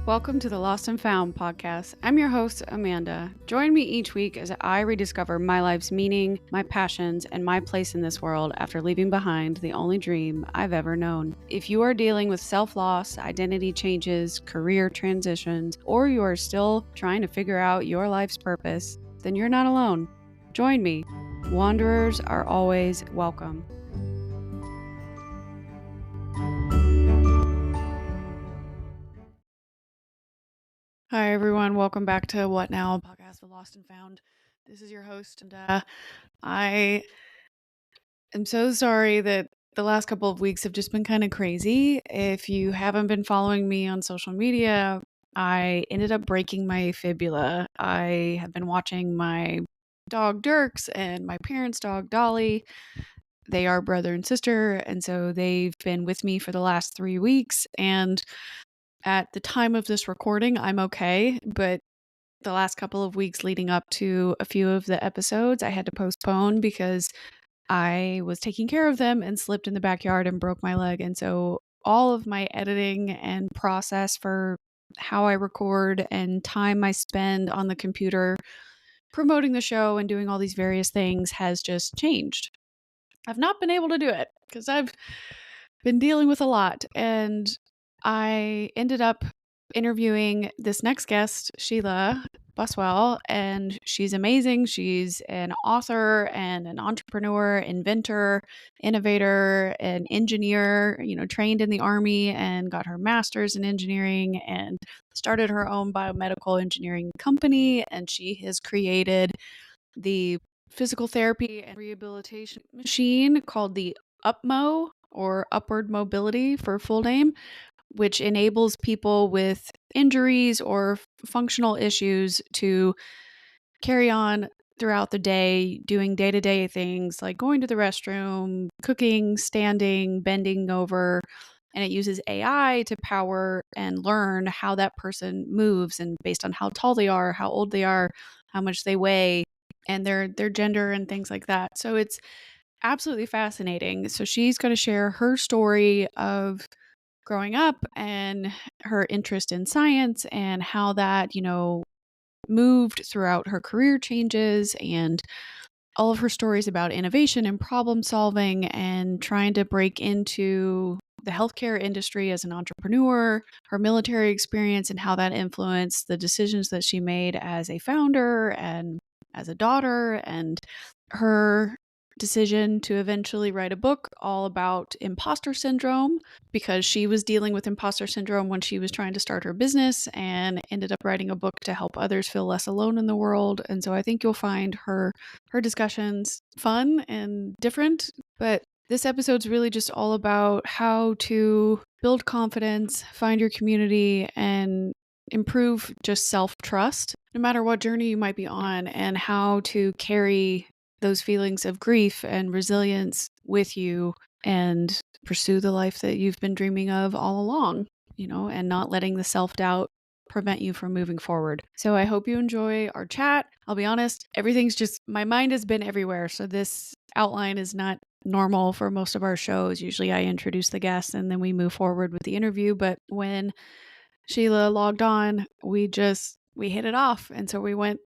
Welcome to the Lost FoundPodcast. I'm your host, Amanda. Join me each week as I rediscover my life's meaning, my passions, and my place in this world after leaving behind the only dream I've ever known. If you are dealing with self-loss, identity changes, career transitions, or you are still trying to figure out your life's purpose, then you're not alone. Join me. Wanderers are always welcome. Hi, everyone. Welcome back to What Now, a podcast of Lost and Found. This is your host, and I am so sorry that the last couple of weeks have just been kind of crazy. If you haven't been following me on social media, I ended up breaking my fibula. I have been watching my dog Dirks and my parents' dog Dolly. They are brother and sister, and so they've been with me for the last 3 weeks, and at the time of this recording, I'm okay, but the last couple of weeks leading up to a few of the episodes, I had to postpone because I was taking care of them and slipped in the backyard and broke my leg. And so all of my editing and process for how I record and time I spend on the computer promoting the show and doing all these various things has just changed. I've not been able to do it because I've been dealing with a lot. And I ended up interviewing this next guest, Sheila Buswell, and she's amazing. She's an author and an entrepreneur, inventor, innovator, an engineer, trained in the Army and got her master's in engineering and started her own biomedical engineering company. And she has created the physical therapy and rehabilitation machine called the UPMO, or upward mobility for full name, which enables people with injuries or functional issues to carry on throughout the day, doing day-to-day things like going to the restroom, cooking, standing, bending over. And it uses AI to power and learn how that person moves, and based on how tall they are, how old they are, how much they weigh, and their gender and things like that. So it's absolutely fascinating. So she's going to share her story of growing up and her interest in science and how that, moved throughout her career changes, and all of her stories about innovation and problem solving and trying to break into the healthcare industry as an entrepreneur, her military experience and how that influenced the decisions that she made as a founder and as a daughter, and her decision to eventually write a book all about imposter syndrome, because she was dealing with imposter syndrome when she was trying to start her business and ended up writing a book to help others feel less alone in the world. And so I think you'll find her discussions fun and different, but this episode's really just all about how to build confidence, find your community, and improve just self-trust, no matter what journey you might be on, and how to carry those feelings of grief and resilience with you and pursue the life that you've been dreaming of all along, and not letting the self-doubt prevent you from moving forward. So I hope you enjoy our chat. I'll be honest, my mind has been everywhere. So this outline is not normal for most of our shows. Usually I introduce the guests and then we move forward with the interview. But when Sheila logged on, we hit it off. And so we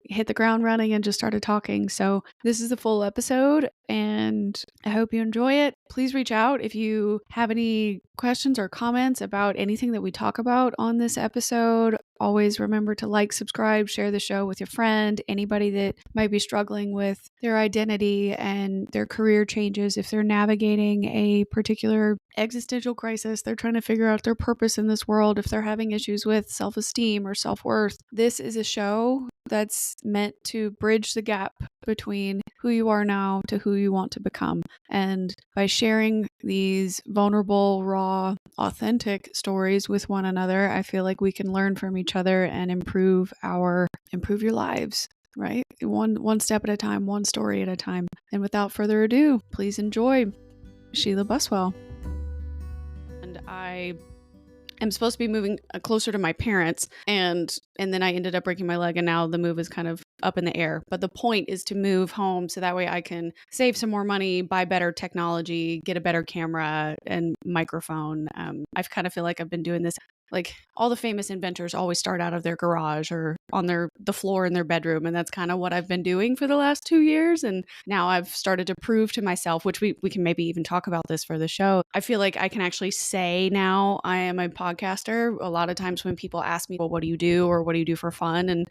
hit the ground running and just started talking. So this is a full episode and I hope you enjoy it. Please reach out if you have any questions or comments about anything that we talk about on this episode. Always remember to like, subscribe, share the show with your friend, anybody that might be struggling with their identity and their career changes. If they're navigating a particular existential crisis, they're trying to figure out their purpose in this world, if they're having issues with self-esteem or self-worth, this is a show that's meant to bridge the gap between who you are now to who you want to become. And by sharing these vulnerable, raw, authentic stories with one another, I feel like we can learn from each other and improve your lives, right? One step at a time, one story at a time. And without further ado, please enjoy Sheila Buswell. And I am supposed to be moving closer to my parents, and then I ended up breaking my leg, and now the move is kind of up in the air. But the point is to move home so that way I can save some more money, buy better technology, get a better camera and microphone. I kind of feel like I've been doing this like all the famous inventors always start out of their garage or on the floor in their bedroom. And that's kind of what I've been doing for the last 2 years. And now I've started to prove to myself, which we can maybe even talk about this for the show. I feel like I can actually say now I am a podcaster. A lot of times when people ask me, well, what do you do? Or what do you do for fun? And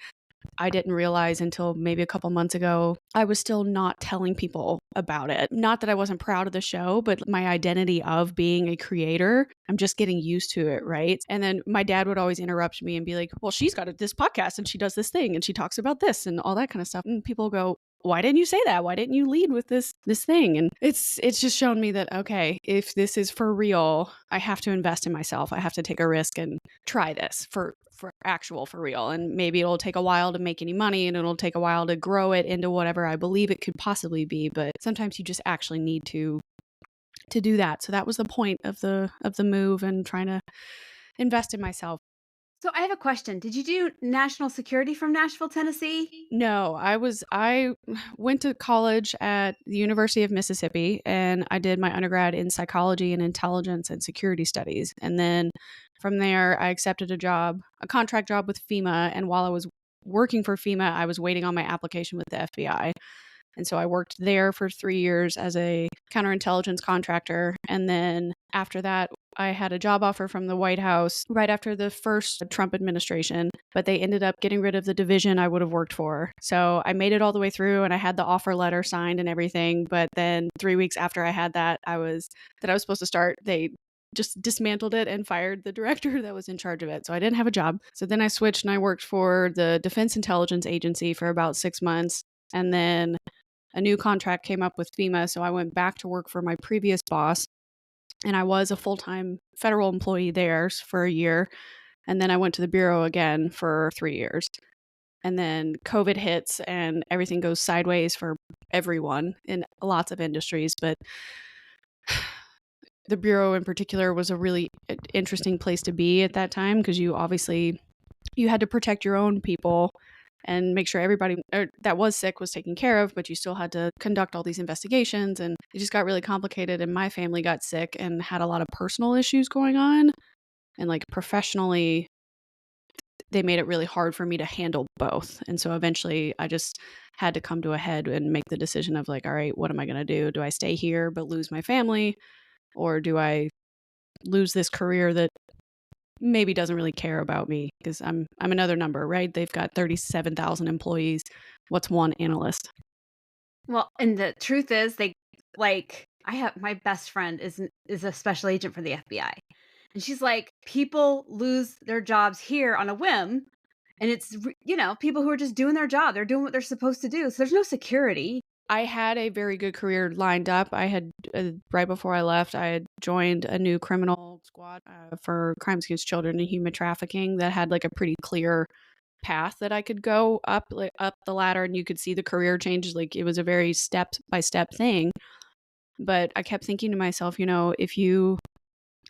I didn't realize until maybe a couple months ago, I was still not telling people about it. Not that I wasn't proud of the show, but my identity of being a creator, I'm just getting used to it, right? And then my dad would always interrupt me and be like, well, she's got this podcast and she does this thing and she talks about this and all that kind of stuff. And people go, why didn't you say that? Why didn't you lead with this thing? And it's just shown me that, okay, if this is for real, I have to invest in myself. I have to take a risk and try this for real. And maybe it'll take a while to make any money and it'll take a while to grow it into whatever I believe it could possibly be. But sometimes you just actually need to do that. So that was the point of the move and trying to invest in myself. So I have a question. Did you do national security from Nashville, Tennessee? No, I went to college at the University of Mississippi and I did my undergrad in psychology and intelligence and security studies. And then from there, I accepted a contract job with FEMA. And while I was working for FEMA, I was waiting on my application with the FBI. And so I worked there for 3 years as a counterintelligence contractor. And then after that, I had a job offer from the White House right after the first Trump administration, but they ended up getting rid of the division I would have worked for. So I made it all the way through and I had the offer letter signed and everything. But then 3 weeks after I had that, I was supposed to start, they just dismantled it and fired the director that was in charge of it. So I didn't have a job. So then I switched and I worked for the Defense Intelligence Agency for about 6 months. And then a new contract came up with FEMA. So I went back to work for my previous boss. And I was a full-time federal employee there for a year. And then I went to the Bureau again for 3 years. And then COVID hits and everything goes sideways for everyone in lots of industries. But the Bureau in particular was a really interesting place to be at that time because you had to protect your own people and make sure everybody that was sick was taken care of, but you still had to conduct all these investigations. And it just got really complicated. And my family got sick and had a lot of personal issues going on. And like professionally, they made it really hard for me to handle both. And so eventually I just had to come to a head and make the decision of like, all right, what am I going to do? Do I stay here but lose my family? Or do I lose this career that maybe doesn't really care about me because I'm another number, right? They've got 37,000 employees. What's one analyst? Well, and the truth is I have my best friend is a special agent for the FBI. And she's like, people lose their jobs here on a whim. And it's, people who are just doing their job. They're doing what they're supposed to do. So there's no security. I had a very good career lined up. I had, right before I left, I had joined a new criminal squad for crimes against children and human trafficking that had like a pretty clear path that I could go up the ladder and you could see the career changes. Like it was a very step by step thing. But I kept thinking to myself, if you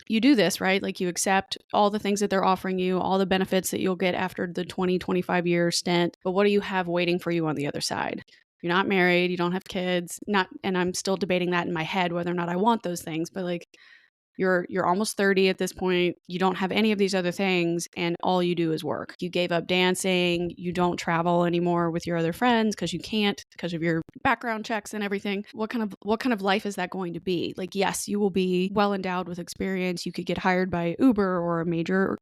do this, right? Like you accept all the things that they're offering you, all the benefits that you'll get after the 20, 25 year stint. But what do you have waiting for you on the other side? You're not married, you don't have kids, and I'm still debating that in my head whether or not I want those things, but like you're almost 30 at this point. You don't have any of these other things and all you do is work. You gave up dancing, you don't travel anymore with your other friends because you can't because of your background checks and everything. What kind of life is that going to be? Like yes, you will be well endowed with experience. You could get hired by Uber or a major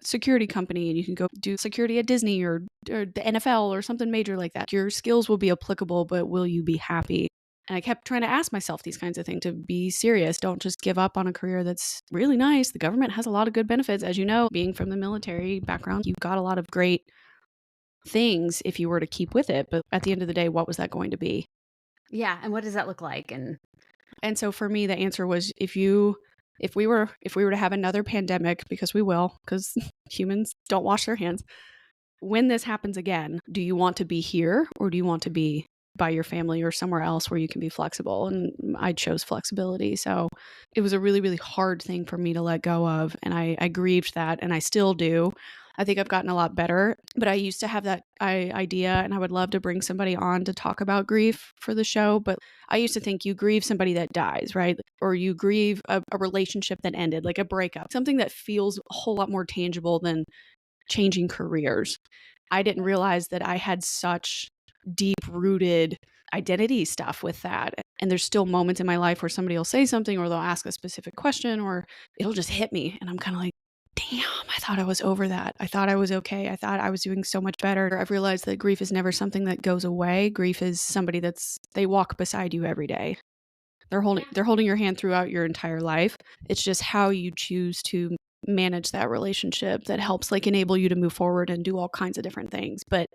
security company and you can go do security at Disney or the NFL or something major like that. Your skills will be applicable, but will you be happy? And I kept trying to ask myself these kinds of things to be serious. Don't just give up on a career that's really nice. The government has a lot of good benefits. As you know, being from the military background, you've got a lot of great things if you were to keep with it. But at the end of the day, what was that going to be? Yeah. And what does that look like? And so for me, the answer was if we were to have another pandemic, because we will, because humans don't wash their hands, when this happens again, do you want to be here or do you want to be by your family or somewhere else where you can be flexible? And I chose flexibility. So it was a really, really hard thing for me to let go of. And I grieved that and I still do. I think I've gotten a lot better, but I used to have that idea, and I would love to bring somebody on to talk about grief for the show. But I used to think you grieve somebody that dies, right? Or you grieve a relationship that ended, like a breakup, something that feels a whole lot more tangible than changing careers. I didn't realize that I had such deep rooted identity stuff with that. And there's still moments in my life where somebody will say something or they'll ask a specific question or it'll just hit me. And I'm kind of like, damn, I thought I was over that. I thought I was okay. I thought I was doing so much better. I've realized that grief is never something that goes away. Grief is somebody they walk beside you every day. They're holding your hand throughout your entire life. It's just how you choose to manage that relationship that helps like enable you to move forward and do all kinds of different things. But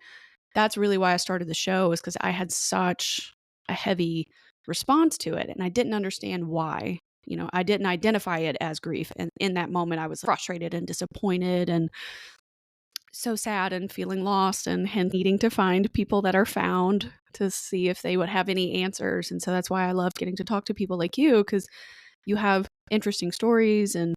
that's really why I started the show, is because I had such a heavy response to it and I didn't understand why. I didn't identify it as grief. And in that moment, I was frustrated and disappointed and so sad and feeling lost and needing to find people that are found to see if they would have any answers. And so that's why I love getting to talk to people like you, because you have interesting stories and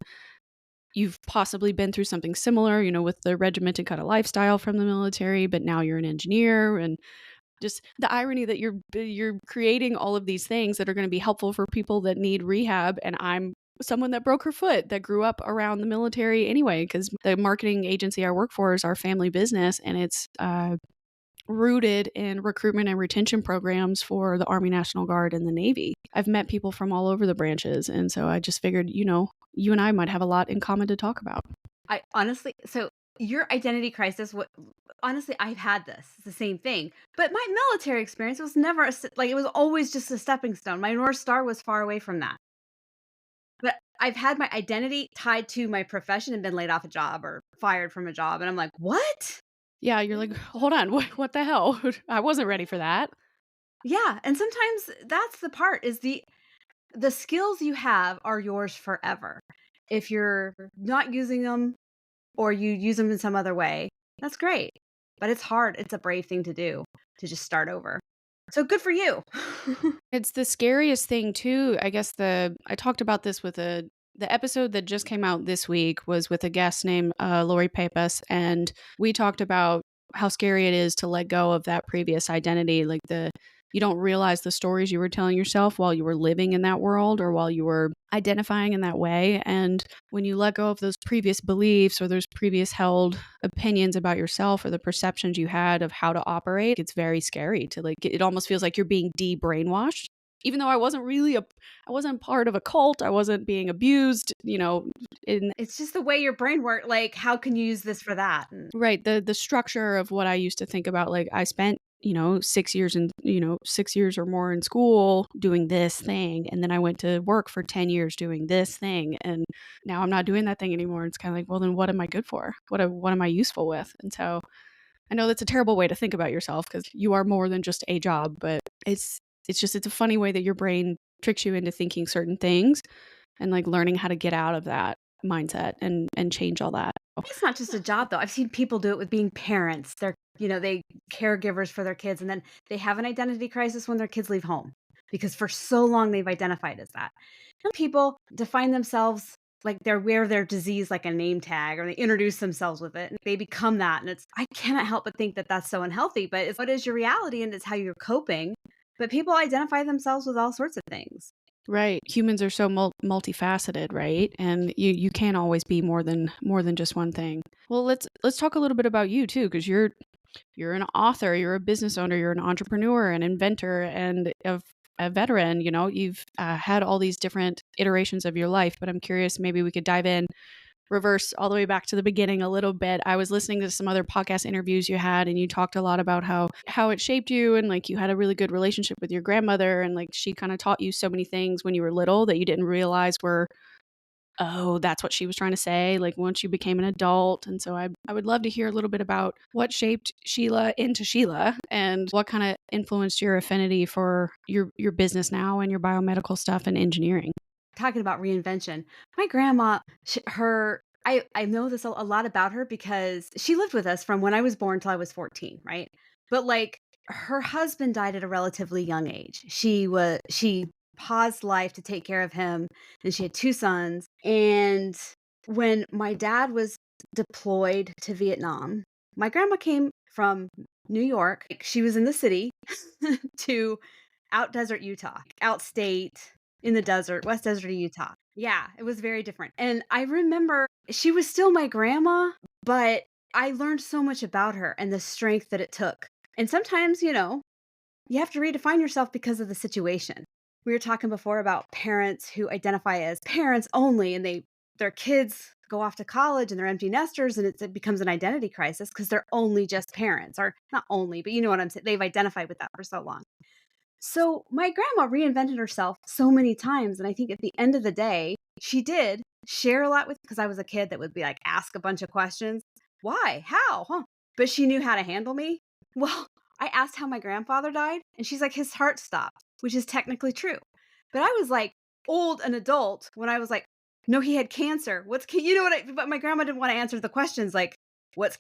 you've possibly been through something similar, with the regimented kind of lifestyle from the military, but now you're an engineer, and just the irony that you're creating all of these things that are going to be helpful for people that need rehab. And I'm someone that broke her foot that grew up around the military anyway, because the marketing agency I work for is our family business, and it's rooted in recruitment and retention programs for the Army National Guard and the Navy. I've met people from all over the branches, and so I just figured, you and I might have a lot in common to talk about. I honestly, so your identity crisis, honestly, I've had this. It's the same thing. But my military experience was never like, it was always just a stepping stone. My North Star was far away from that. But I've had my identity tied to my profession and been laid off a job or fired from a job. And I'm like, what? Yeah, you're like, hold on, what the hell? I wasn't ready for that. Yeah. And sometimes that's the part, is the skills you have are yours forever. If you're not using them or you use them in some other way, that's great. But it's hard. It's a brave thing to do, to just start over. So good for you. It's the scariest thing too. I guess I talked about this with the episode that just came out this week was with a guest named Lori Pappas, and we talked about how scary it is to let go of that previous identity. Like you don't realize the stories you were telling yourself while you were living in that world or while you were identifying in that way. And when you let go of those previous beliefs or those previous held opinions about yourself or the perceptions you had of how to operate, it's very scary to it almost feels like you're being de-brainwashed. Even though I wasn't part of a cult, I wasn't being abused, in It's just the way your brain works. Like, how can you use this for that? right, the structure of what I used to think about, like I spent 6 years in 6 years or more in school doing this thing, and then I went to work for 10 years doing this thing, and now I'm not doing that thing anymore. It's kind of like, well, then what am I good for? What am I useful with? And so I know that's a terrible way to think about yourself, because you are more than just a job, but it's a funny way that your brain tricks you into thinking certain things, and like learning how to get out of that mindset and change all that. It's not just a job, though. I've seen people do it with being parents. They caregivers for their kids, and then they have an identity crisis when their kids leave home, because for so long they've identified as that. Some people define themselves like they wear their disease like a name tag, or they introduce themselves with it and they become that. And I cannot help but think that that's so unhealthy, but it's what is your reality and it's how you're coping. But people identify themselves with all sorts of things. Right. Humans are so multifaceted, right? And you can't always be more than just one thing. Well, let's talk a little bit about you too, because you're an author, you're a business owner, you're an entrepreneur, an inventor, and a veteran. You've had all these different iterations of your life. But I'm curious, maybe we could dive in reverse all the way back to the beginning a little bit. I was listening to some other podcast interviews you had, and you talked a lot about how it shaped you, and like you had a really good relationship with your grandmother, and like she kind of taught you so many things when you were little that you didn't realize were, oh, that's what she was trying to say, like once you became an adult. And so I would love to hear a little bit about what shaped Sheila into Sheila, and what kind of influenced your affinity for your business now and your biomedical stuff and engineering. Talking about reinvention, my grandma, I know this a lot about her because she lived with us from when I was born till I was 14, right? But like, her husband died at a relatively young age. She paused life to take care of him, and she had two sons. And when my dad was deployed to Vietnam. My grandma came from New York. Like, she was in the city to out desert Utah, outstate in the desert, West Desert of Utah. Yeah, it was very different. And I remember she was still my grandma, but I learned so much about her and the strength that it took. And sometimes, you have to redefine yourself because of the situation. We were talking before about parents who identify as parents only and their kids go off to college and they're empty nesters and it becomes an identity crisis because they're only just parents, or not only, but you know what I'm saying. They've identified with that for so long. So my grandma reinvented herself so many times. And I think at the end of the day, she did share a lot with, because I was a kid that would be like, ask a bunch of questions. Why? How? Huh? But she knew how to handle me. Well, I asked how my grandfather died, and she's like, his heart stopped, which is technically true. But I was like old and adult when I was like, no, he had cancer. You know what but my grandma didn't want to answer the questions like, what's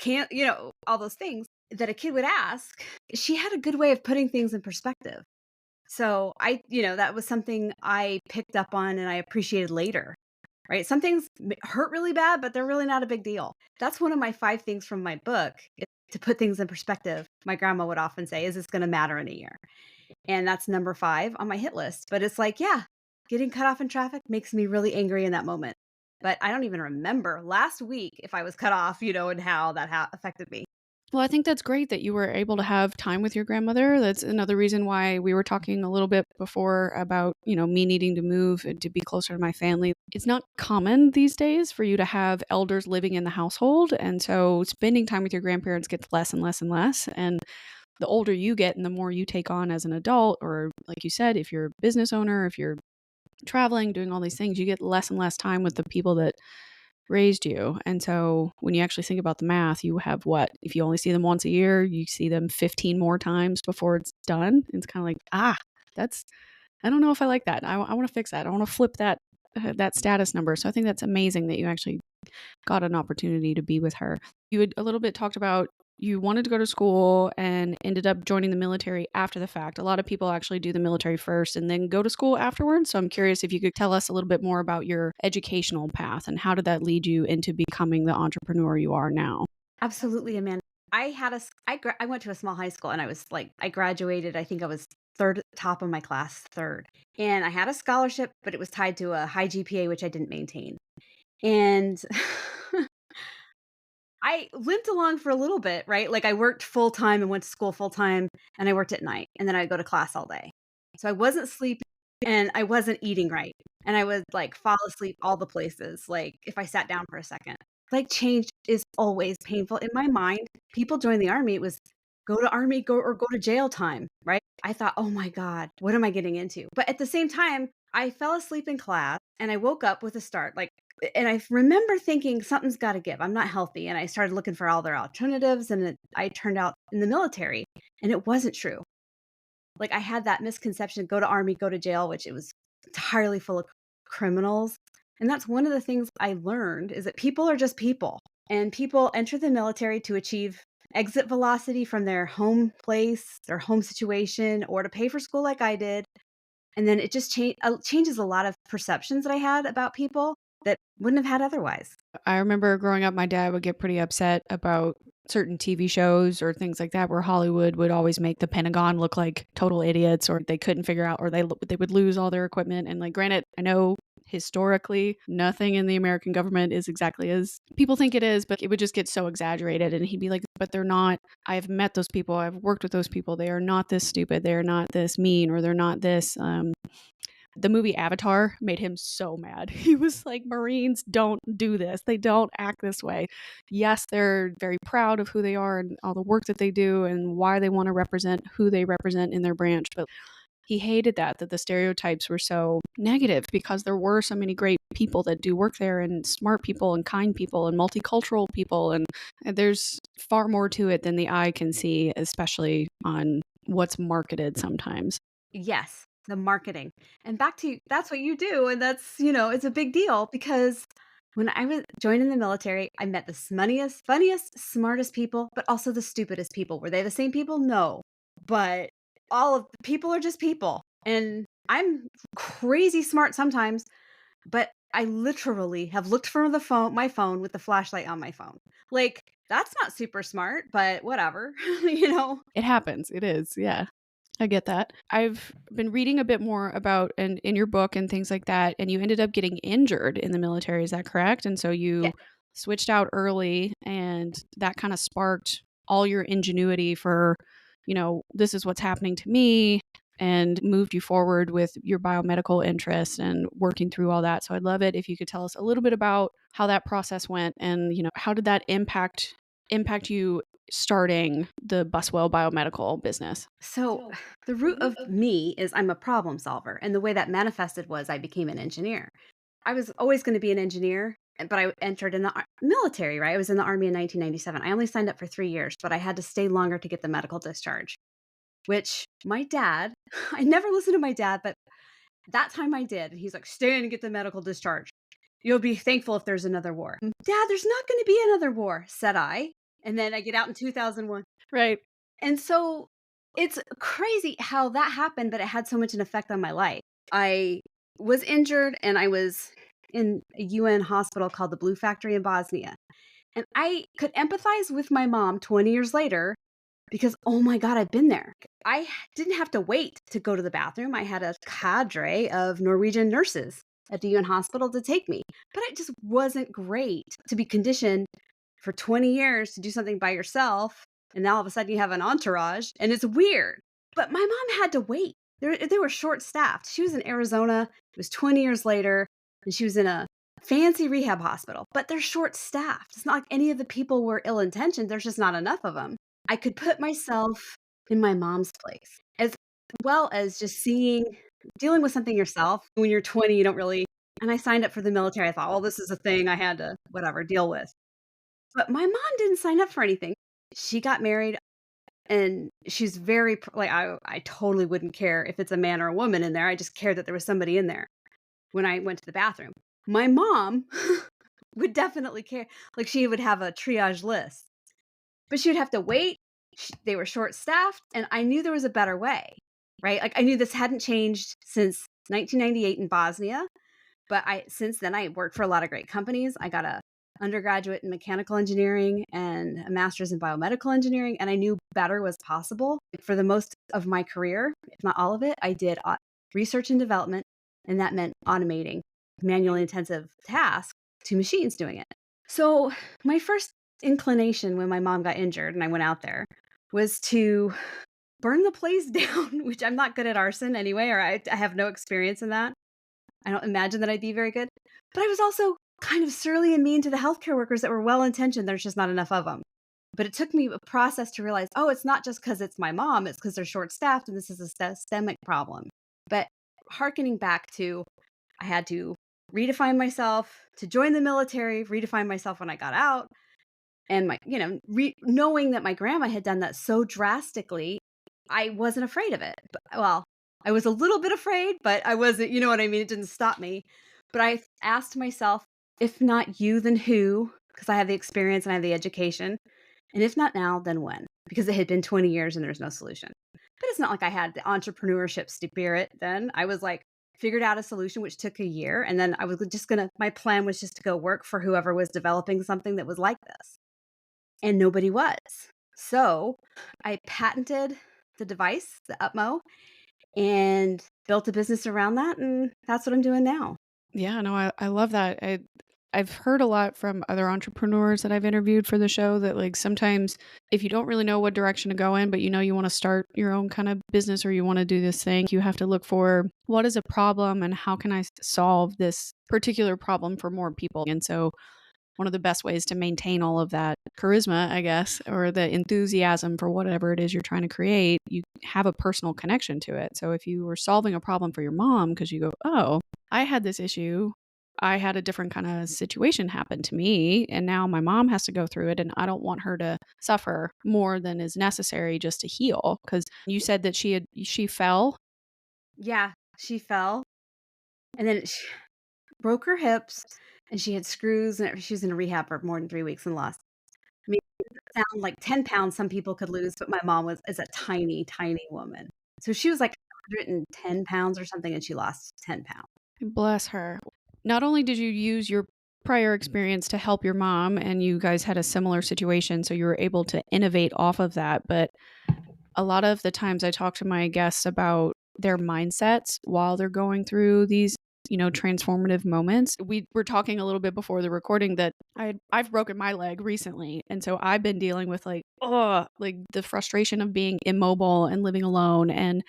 all those things that a kid would ask. She had a good way of putting things in perspective. So that was something I picked up on and I appreciated later, right? Some things hurt really bad, but they're really not a big deal. That's one of my 5 things from my book, is to put things in perspective. My grandma would often say, is this going to matter in a year? And that's number 5 on my hit list. But it's like, yeah, getting cut off in traffic makes me really angry in that moment. But I don't even remember last week if I was cut off, and how that affected me. Well, I think that's great that you were able to have time with your grandmother. That's another reason why we were talking a little bit before about, me needing to move and to be closer to my family. It's not common these days for you to have elders living in the household. And so spending time with your grandparents gets less and less and less. And the older you get and the more you take on as an adult, or like you said, if you're a business owner, if you're traveling, doing all these things, you get less and less time with the people that raised you. And so when you actually think about the math, you have what? If you only see them once a year, you see them 15 more times before it's done. It's kind of like, that's, I don't know if I like that. I want to fix that. I want to flip that status number. So I think that's amazing that you actually got an opportunity to be with her. You had a little bit talked about you wanted to go to school and ended up joining the military after the fact. A lot of people actually do the military first and then go to school afterwards. So I'm curious if you could tell us a little bit more about your educational path and how did that lead you into becoming the entrepreneur you are now? Absolutely, Amanda. I went to a small high school and I graduated, I think I was third, top of my class, third. And I had a scholarship, but it was tied to a high GPA, which I didn't maintain. And I limped along for a little bit, right? Like I worked full time and went to school full time and I worked at night and then I'd go to class all day. So I wasn't sleeping and I wasn't eating right. And I would like fall asleep all the places, like if I sat down for a second. Like change is always painful. In my mind, people join the army, it was go to army, go to jail time, right? I thought, oh my God, what am I getting into? But at the same time, I fell asleep in class and I woke up with a start. And I remember thinking something's got to give. I'm not healthy. And I started looking for all their alternatives. And I turned out in the military and it wasn't true. Like I had that misconception, go to army, go to jail, which it was entirely full of criminals. And that's one of the things I learned is that people are just people and people enter the military to achieve exit velocity from their home place, their home situation, or to pay for school like I did. And then it just changes a lot of perceptions that I had about people that wouldn't have had otherwise. I remember growing up, my dad would get pretty upset about certain TV shows or things like that where Hollywood would always make the Pentagon look like total idiots or they couldn't figure out or they would lose all their equipment. And like, granted, I know historically nothing in the American government is exactly as people think it is, but it would just get so exaggerated. And he'd be like, but they're not, I've met those people, I've worked with those people. They are not this stupid. They're not this mean or they're not this, the movie Avatar made him so mad. He was like, Marines don't do this. They don't act this way. Yes, they're very proud of who they are and all the work that they do and why they want to represent who they represent in their branch. But he hated that the stereotypes were so negative because there were so many great people that do work there and smart people and kind people and multicultural people. And there's far more to it than the eye can see, especially on what's marketed sometimes. Yes, the marketing. And back to that's what you do. And it's a big deal because when I was joining the military, I met the funniest, smartest people, but also the stupidest people. Were they the same people? No. But all of the people are just people. And I'm crazy smart sometimes, but I literally have looked for my phone with the flashlight on my phone. Like, that's not super smart, but whatever, you know? It happens. It is. Yeah. I get that. I've been reading a bit more about and in your book and things like that, and you ended up getting injured in the military, is that correct? And so Yeah. you switched out early and that kind of sparked all your ingenuity for, this is what's happening to me and moved you forward with your biomedical interests and working through all that. So I'd love it if you could tell us a little bit about how that process went and, how did that impact you starting the Buswell biomedical business? So, the root of me is I'm a problem solver, and the way that manifested was I became an engineer. I was always gonna be an engineer, but I entered in the military, right? I was in the Army in 1997. I only signed up for 3 years, but I had to stay longer to get the medical discharge, which my dad I never listened to my dad, but that time I did, and he's like, "Stay in and get the medical discharge. You'll be thankful if there's another war." "Dad, there's not gonna be another war," said I, and then I get out in 2001. Right. And so, it's crazy how that happened, but it had so much an effect on my life. I was injured, and I was in a UN hospital called the Blue Factory in Bosnia, and I could empathize with my mom 20 years later because, oh my god, I've been there. Didn't have to wait to go to the bathroom. I had a cadre of Norwegian nurses at the UN hospital to take me, but it just wasn't great to be conditioned for 20 years to do something by yourself, and now all of a sudden you have an entourage, and it's weird. But my mom had to wait. They were short-staffed. She was in Arizona. It was 20 years later, and she was in a fancy rehab hospital, but they're short-staffed. It's not like any of the people were ill-intentioned, there's just not enough of them. I could put myself in my mom's place, as well as just dealing with something yourself. When you're 20, you don't really and I signed up for the military. I thought, "Oh, this is a thing I had to, whatever, deal with." But my mom didn't sign up for anything. She got married, and she's very like, I totally wouldn't care if it's a man or a woman in there. I just cared that there was somebody in there when I went to the bathroom. My mom would definitely care. Like, she would have a triage list, but she would have to wait. They were short-staffed, and I knew there was a better way, right? Like, I knew this hadn't changed since 1998 in Bosnia, but I since then, I worked for a lot of great companies. I got a undergraduate in mechanical engineering and a master's in biomedical engineering, and I knew better was possible. For the most of my career, if not all of it, I did research and development, and that meant automating manually intensive tasks to machines doing it. So, my first inclination when my mom got injured and I went out there was to burn the place down, which I'm not good at arson anyway, or I have no experience in that. I don't imagine that I'd be very good. But I was also kind of surly and mean to the healthcare workers that were well-intentioned, there's just not enough of them. But it took me a process to realize, oh, it's not just because it's my mom, it's because 'cause they're short-staffed and this is a systemic problem. But hearkening back to I had to redefine myself to join the military, redefine myself when I got out, and knowing that my grandma had done that so drastically, I wasn't afraid of it. Well, I was a little bit afraid, but I wasn't, you know what I mean? It didn't stop me. But I asked myself, if not you, then who? Because I have the experience and I have the education. And if not now, then when? Because it had been 20 years and there's no solution. But it's not like I had the entrepreneurship spirit then. I was like, figured out a solution, which took a year. And then my plan was just to go work for whoever was developing something that was like this. And nobody was. So I patented the device, the UPMO, and built a business around that, and that's what I'm doing now. Yeah, no, I love that. I've heard a lot from other entrepreneurs that I've interviewed for the show that like sometimes if you don't really know what direction to go in, but you want to start your own kind of business or you want to do this thing, you have to look for what is a problem and how can I solve this particular problem for more people. And so one of the best ways to maintain all of that charisma, I guess, or the enthusiasm for whatever it is you're trying to create, you have a personal connection to it. So if you were solving a problem for your mom because you go, "Oh, I had this issue. I had a different kind of situation happen to me, and now my mom has to go through it, and I don't want her to suffer more than is necessary just to heal." Because you said that she fell. Yeah, she fell, and then she broke her hips, and she had screws, and she was in rehab for more than 3 weeks and lost. I mean, it doesn't sound like 10 pounds some people could lose, but my mom is a tiny, tiny woman. So she was like 110 pounds or something, and she lost 10 pounds. Bless her. not only did you use your prior experience to help your mom and you guys had a similar situation, so you were able to innovate off of that, but a lot of the times I talk to my guests about their mindsets while they're going through these, transformative moments. We were talking a little bit before the recording that I've broken my leg recently, and so I've been dealing with like the frustration of being immobile and living alone, and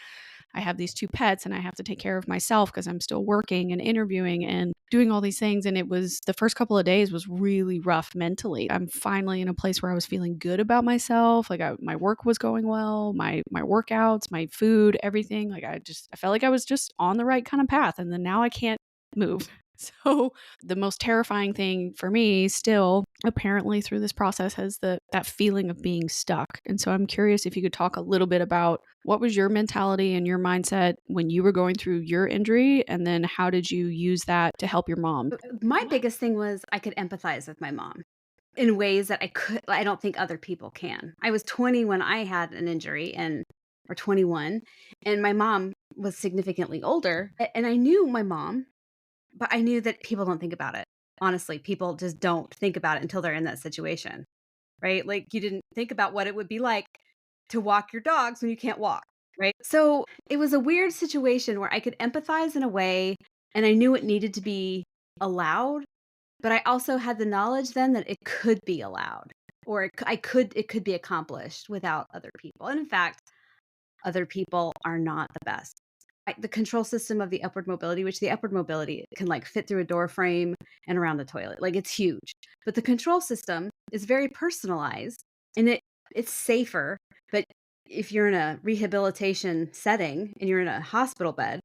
I have these 2 pets and I have to take care of myself because I'm still working and interviewing and doing all these things. And it was the first couple of days was really rough mentally. I'm finally in a place where I was feeling good about myself. Like my work was going well, my workouts, my food, everything. Like I felt like I was just on the right kind of path. And then now I can't move. So the most terrifying thing for me still apparently through this process has that feeling of being stuck. And so I'm curious if you could talk a little bit about what was your mentality and your mindset when you were going through your injury, and then how did you use that to help your mom? My biggest thing was I could empathize with my mom in ways that I don't think other people can. I was 20 when I had an injury or 21, and my mom was significantly older, and I knew my mom, but I knew that people don't think about it. Honestly, people just don't think about it until they're in that situation, right? Like, you didn't think about what it would be like to walk your dogs when you can't walk, right? So, it was a weird situation where I could empathize in a way, and I knew it needed to be allowed, but I also had the knowledge then that it could be allowed, or it could be accomplished without other people. And in fact, other people are not the best. The control system of the upward mobility, which the upward mobility can like fit through a door frame and around the toilet. Like, it's huge. But the control system is very personalized, and it's safer. But if you're in a rehabilitation setting and you're in a hospital bed,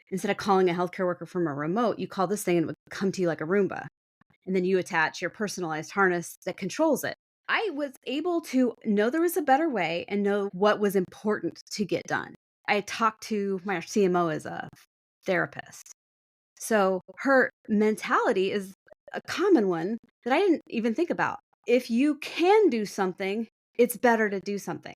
instead of calling a healthcare worker from a remote, you call this thing and it would come to you like a Roomba. And then you attach your personalized harness that controls it. I was able to know there was a better way and know what was important to get done. I talked to my CMO as a therapist. So her mentality is a common one that I didn't even think about. If you can do something, it's better to do something.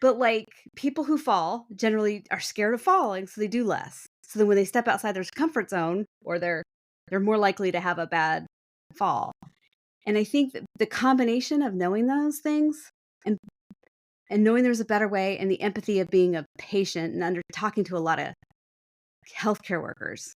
But like, people who fall generally are scared of falling, so they do less. So then when they step outside their comfort zone, or they're more likely to have a bad fall. And I think that the combination of knowing those things and knowing there's a better way, and the empathy of being a patient and talking to a lot of healthcare workers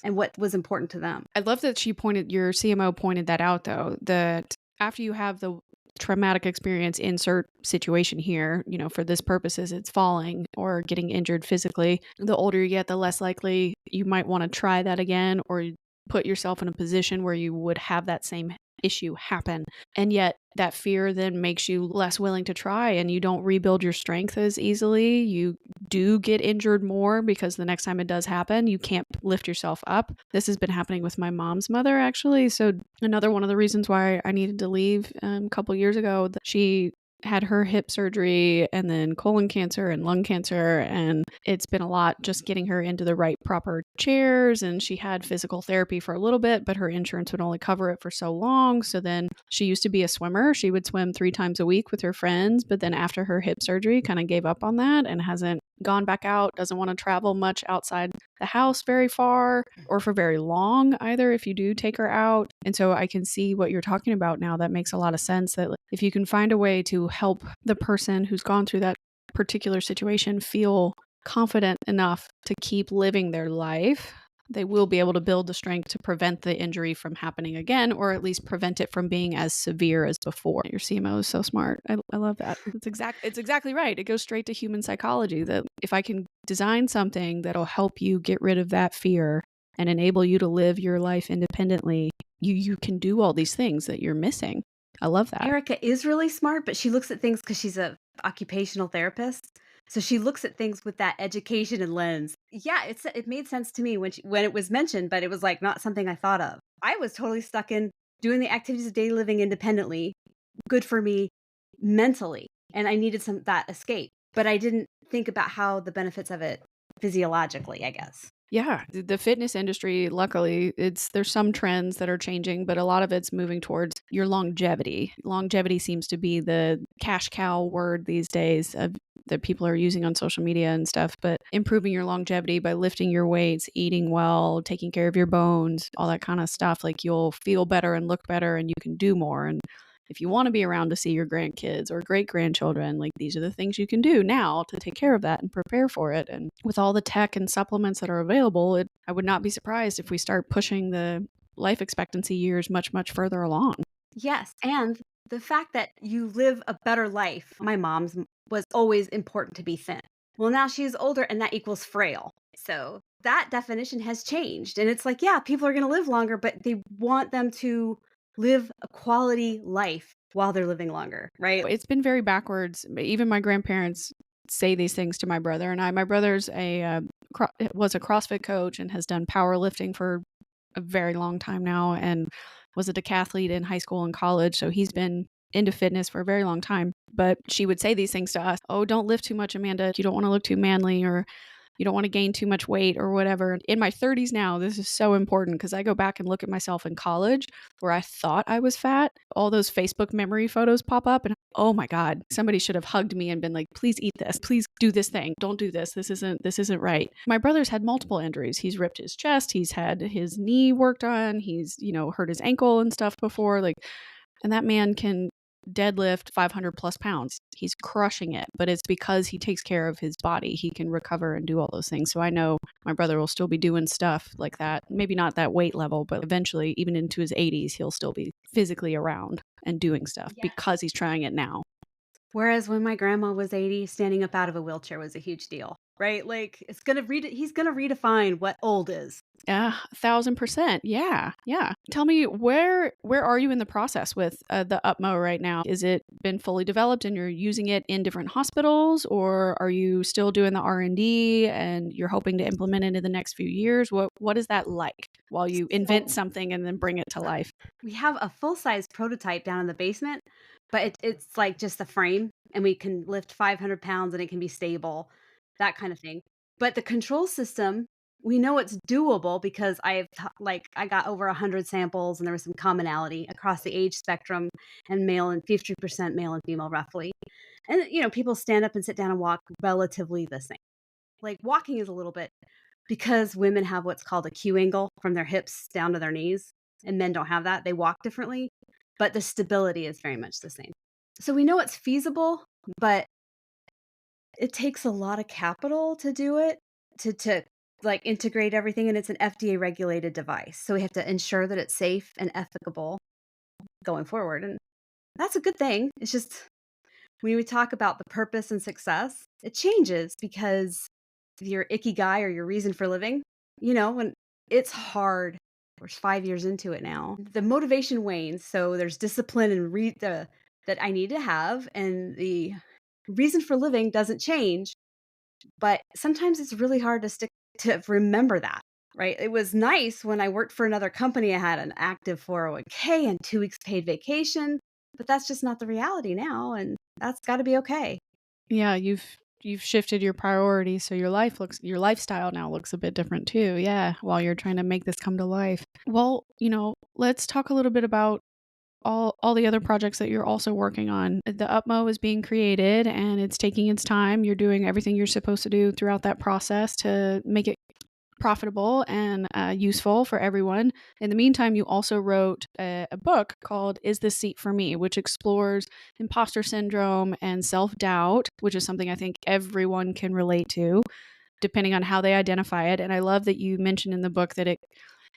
and what was important to them. I love that your CMO pointed that out though, that after you have the traumatic experience, insert situation here, for this purposes, it's falling or getting injured physically. The older you get, the less likely you might want to try that again or put yourself in a position where you would have that same issue happen. And yet that fear then makes you less willing to try, and you don't rebuild your strength as easily. You do get injured more because the next time it does happen, you can't lift yourself up. This has been happening with my mom's mother, actually. So another one of the reasons why I needed to leave a couple years ago, that she had her hip surgery and then colon cancer and lung cancer. And it's been a lot just getting her into the right proper chairs. And she had physical therapy for a little bit, but her insurance would only cover it for so long. So then she used to be a swimmer. She would swim 3 times a week with her friends. But then after her hip surgery, kind of gave up on that and hasn't gone back out, doesn't want to travel much outside the house very far or for very long either if you do take her out. And so I can see what you're talking about now. That makes a lot of sense, that if you can find a way to help the person who's gone through that particular situation feel confident enough to keep living their life, they will be able to build the strength to prevent the injury from happening again, or at least prevent it from being as severe as before. Your CMO is so smart. I love that. It's exactly right. It goes straight to human psychology, that if I can design something that'll help you get rid of that fear and enable you to live your life independently, you can do all these things that you're missing. I love that. Erica is really smart, but she looks at things because she's a occupational therapist. So she looks at things with that education and lens. Yeah, it made sense to me when it was mentioned, but it was like not something I thought of. I was totally stuck in doing the activities of daily living independently, good for me mentally, and I needed that escape. But I didn't think about how the benefits of it physiologically, I guess. Yeah, the fitness industry, luckily, there's some trends that are changing, but a lot of it's moving towards your longevity. Longevity seems to be the cash cow word these days that people are using on social media and stuff, but improving your longevity by lifting your weights, eating well, taking care of your bones, all that kind of stuff, like you'll feel better and look better and you can do more. And if you want to be around to see your grandkids or great grandchildren, like these are the things you can do now to take care of that and prepare for it. And with all the tech and supplements that are available, I would not be surprised if we start pushing the life expectancy years much, much further along. Yes, and the fact that you live a better life. My mom's was always important to be thin. Well, now she's older and that equals frail. So that definition has changed. And it's like, yeah, people are going to live longer, but they want them to live a quality life while they're living longer, right? It's been very backwards. Even my grandparents say these things to my brother and I. My brother's was a CrossFit coach and has done powerlifting for a very long time now and was a decathlete in high school and college. So he's been into fitness for a very long time. But she would say these things to us. Oh, don't lift too much, Amanda. You don't want to look too manly, or you don't want to gain too much weight or whatever. In my 30s now, this is so important because I go back and look at myself in college where I thought I was fat. All those Facebook memory photos pop up and oh my God, somebody should have hugged me and been like, please eat this. Please do this thing. Don't do this. This isn't right. My brother's had multiple injuries. He's ripped his chest. He's had his knee worked on. He's, hurt his ankle and stuff before. And that man can deadlift 500 plus pounds. He's crushing it, but it's because he takes care of his body. He can recover and do all those things. So I know my brother will still be doing stuff like that. Maybe not that weight level, but eventually, even into his 80s, he'll still be physically around and doing stuff because he's trying it now. Whereas when my grandma was 80, standing up out of a wheelchair was a huge deal, right? Like he's going to redefine what old is. Yeah, 1,000%. Yeah, yeah. Tell me, where are you in the process with the UPMO right now? Is it been fully developed and you're using it in different hospitals, or are you still doing the R&D and you're hoping to implement it in the next few years? What is that like while you invent So something and then bring it to life? we have a full-size prototype down in the basement, but it's like just the frame and we can lift 500 pounds and it can be stable, that kind of thing. But the control system, we know it's doable because I got over 100 samples and there was some commonality across the age spectrum and male and 50% male and female roughly. And people stand up and sit down and walk relatively the same. Like walking is a little bit because women have what's called a Q angle from their hips down to their knees, and men don't have that. They walk differently, but the stability is very much the same. So we know it's feasible, but it takes a lot of capital to do it, to like integrate everything, and it's an FDA regulated device. So we have to ensure that it's safe and ethical going forward. And that's a good thing. It's just when we talk about the purpose and success, it changes because your ikigai or your reason for living, when it's hard. We're 5 years into it now. The motivation wanes, so there's discipline and that I need to have, and the reason for living doesn't change, but sometimes it's really hard to stick to remember that, right? It was nice when I worked for another company, I had an active 401k and 2 weeks paid vacation, but that's just not the reality now, and that's gotta be okay. Yeah, you've shifted your priorities, so your lifestyle now looks a bit different too. Yeah, while you're trying to make this come to life. Well, let's talk a little bit about all the other projects that you're also working on. The UPMO is being created and it's taking its time. You're doing everything you're supposed to do throughout that process to make it profitable and useful for everyone. In the meantime, you also wrote a book called Is This Seat for Me, which explores imposter syndrome and self-doubt, which is something I think everyone can relate to depending on how they identify it. And I love that you mentioned in the book that it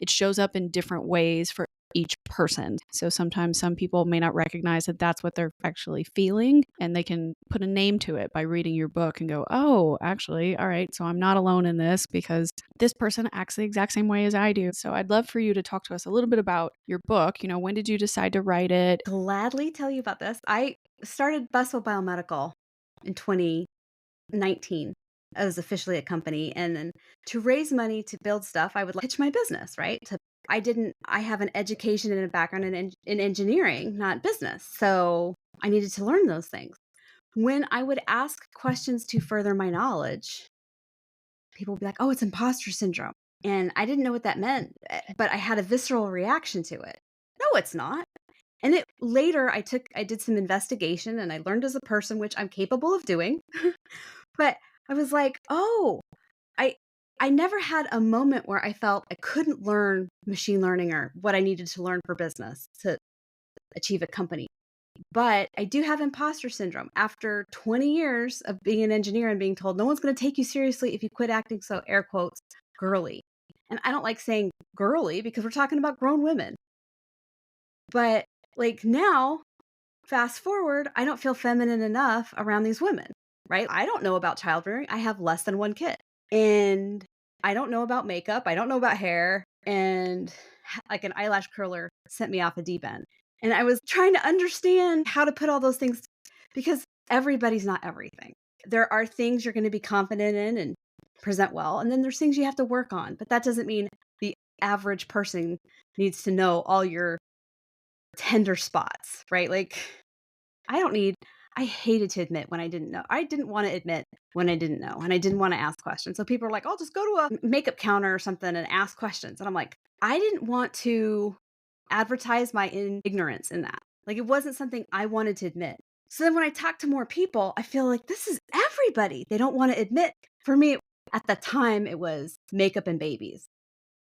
shows up in different ways for each person. So sometimes some people may not recognize that that's what they're actually feeling, and they can put a name to it by reading your book and go, oh, actually, all right, so I'm not alone in this because this person acts the exact same way as I do. So I'd love for you to talk to us a little bit about your book. When did you decide to write it? Gladly tell you about this. I started Buswell Biomedical in 2019 as officially a company, and then to raise money to build stuff, I would pitch my business, right? I have an education and a background in engineering, not business. So I needed to learn those things. When I would ask questions to further my knowledge, people would be like, oh, it's imposter syndrome. And I didn't know what that meant, but I had a visceral reaction to it. No, it's not. And it later I did some investigation and I learned as a person, which I'm capable of doing. But I was like, "Oh, I I never had a moment where I felt I couldn't learn machine learning or what I needed to learn for business to achieve a company." But I do have imposter syndrome after 20 years of being an engineer and being told no one's going to take you seriously if you quit acting so air quotes girly. And I don't like saying girly because we're talking about grown women. But like now, fast forward, I don't feel feminine enough around these women, right? I don't know about childbearing. I have less than one kid. And I don't know about makeup. I don't know about hair. And like an eyelash curler sent me off a deep end. And I was trying to understand how to put all those things because everybody's not everything. There are things you're going to be confident in and present well. And then there's things you have to work on. But that doesn't mean the average person needs to know all your tender spots, right? Like I don't need I hated to admit when I didn't know. I didn't wanna admit when I didn't know, and I didn't wanna ask questions. So people are like, "I'll just go to a makeup counter or something and ask questions." And I'm like, I didn't want to advertise my ignorance in that. Like, it wasn't something I wanted to admit. So then when I talk to more people, I feel like this is everybody. They don't wanna admit. For me, at the time, it was makeup and babies.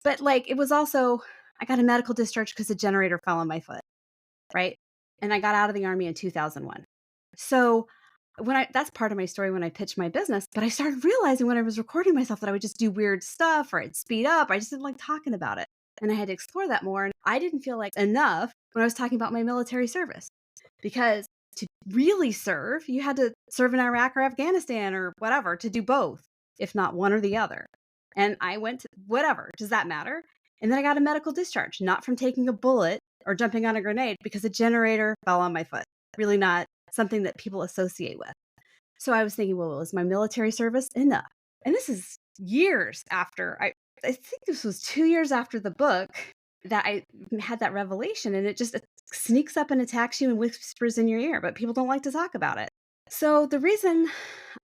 But, like, it was also I got a medical discharge because the generator fell on my foot, right? And I got out of the army in 2001. So when I that's part of my story when I pitched my business, but I started realizing when I was recording myself that I would just do weird stuff or I'd speed up. I just didn't like talking about it. And I had to explore that more. And I didn't feel like enough when I was talking about my military service because to really serve, you had to serve in Iraq or Afghanistan or whatever to do both, if not one or the other. And I went to whatever. Does that matter? And then I got a medical discharge, not from taking a bullet or jumping on a grenade because a generator fell on my foot. Really not something that people associate with. So I was thinking, well, is my military service enough? And this is years after I think this was 2 years after the book that I had that revelation, and it just sneaks up and attacks you and whispers in your ear, but people don't like to talk about it. So the reason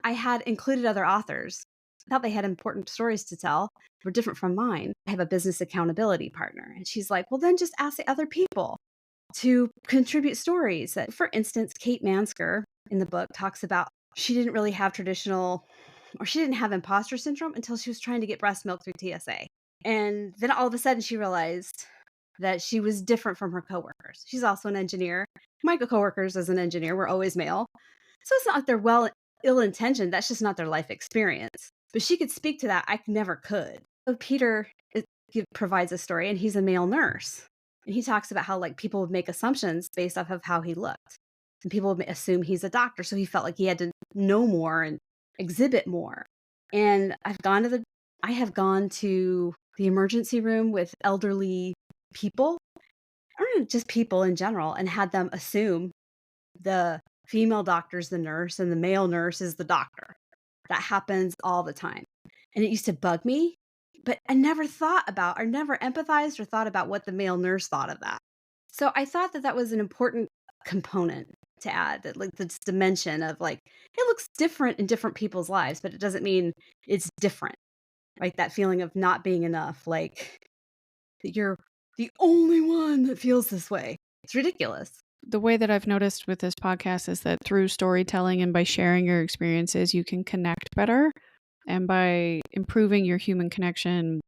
I had included other authors, I thought they had important stories to tell, were different from mine. I have a business accountability partner, and she's like, well, then just ask the other people to contribute stories. For instance, Kate Mansker in the book talks about she didn't really have traditional or she didn't have imposter syndrome until she was trying to get breast milk through TSA. And then all of a sudden she realized that she was different from her coworkers. She's also an engineer. My coworkers as an engineer were always male. So it's not like they're ill intentioned. That's just not their life experience. But she could speak to that. I never could. So Peter provides a story, and he's a male nurse. And he talks about how like people would make assumptions based off of how he looked. And people would assume he's a doctor. So he felt like he had to know more and exhibit more. And I have gone to the emergency room with elderly people, or just people in general, and had them assume the female doctor's the nurse and the male nurse is the doctor. That happens all the time. And it used to bug me, but I never thought about or never empathized or thought about what the male nurse thought of that. So I thought that that was an important component to add, that like this dimension of like it looks different in different people's lives, but it doesn't mean it's different. Right? That feeling of not being enough, like that you're the only one that feels this way. It's ridiculous. The way that I've noticed with this podcast is that through storytelling and by sharing your experiences, you can connect better. And by improving your human connection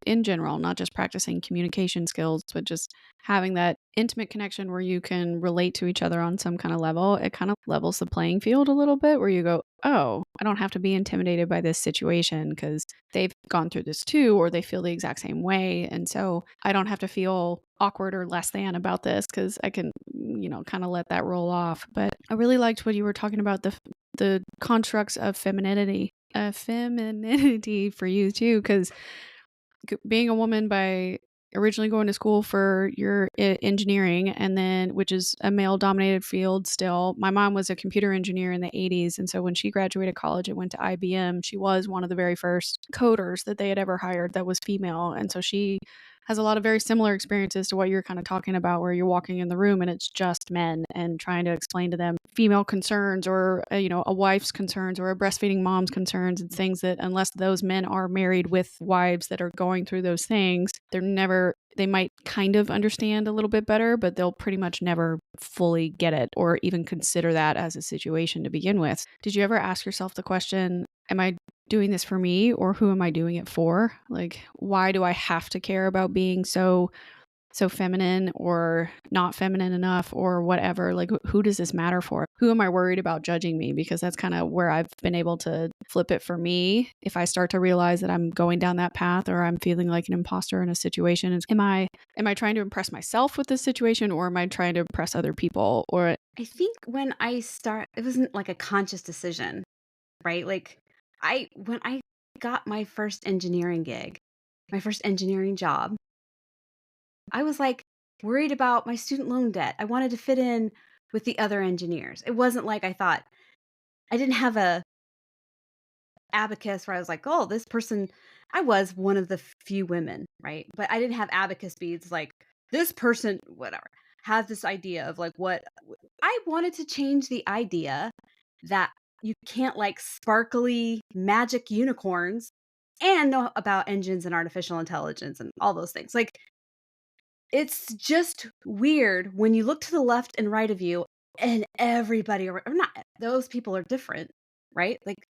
in general, not just practicing communication skills, but just having that intimate connection where you can relate to each other on some kind of level, it kind of levels the playing field a little bit where you go, oh, I don't have to be intimidated by this situation because they've gone through this too, or they feel the exact same way. And so I don't have to feel awkward or less than about this because I can, kind of let that roll off. But I really liked what you were talking about, the constructs of femininity. Femininity for you too, because being a woman by originally going to school for your engineering, and then which is a male dominated field still. My mom was a computer engineer in the 80s, and so when she graduated college and went to IBM, she was one of the very first coders that they had ever hired that was female, and so she has a lot of very similar experiences to what you're kind of talking about, where you're walking in the room and it's just men and trying to explain to them female concerns or, a wife's concerns or a breastfeeding mom's concerns and things that unless those men are married with wives that are going through those things, they might kind of understand a little bit better, but they'll pretty much never fully get it or even consider that as a situation to begin with. Did you ever ask yourself the question, am I doing this for me or who am I doing it for? Like, why do I have to care about being so feminine or not feminine enough or whatever? Like, who does this matter for? Who am I worried about judging me? Because that's kind of where I've been able to flip it for me. If I start to realize that I'm going down that path or I'm feeling like an imposter in a situation, am I trying to impress myself with this situation or am I trying to impress other people? Or I think it wasn't like a conscious decision, right? Like when I got my first engineering gig, my first engineering job, I was like worried about my student loan debt. I wanted to fit in with the other engineers. It wasn't like I didn't have a abacus where I was like, "Oh, this person." I was one of the few women, right? But I didn't have abacus beads like this person whatever. Have this idea of like I wanted to change the idea that you can't like sparkly magic unicorns and know about engines and artificial intelligence and all those things. Like it's just weird when you look to the left and right of you and everybody or not those people are different, right? Like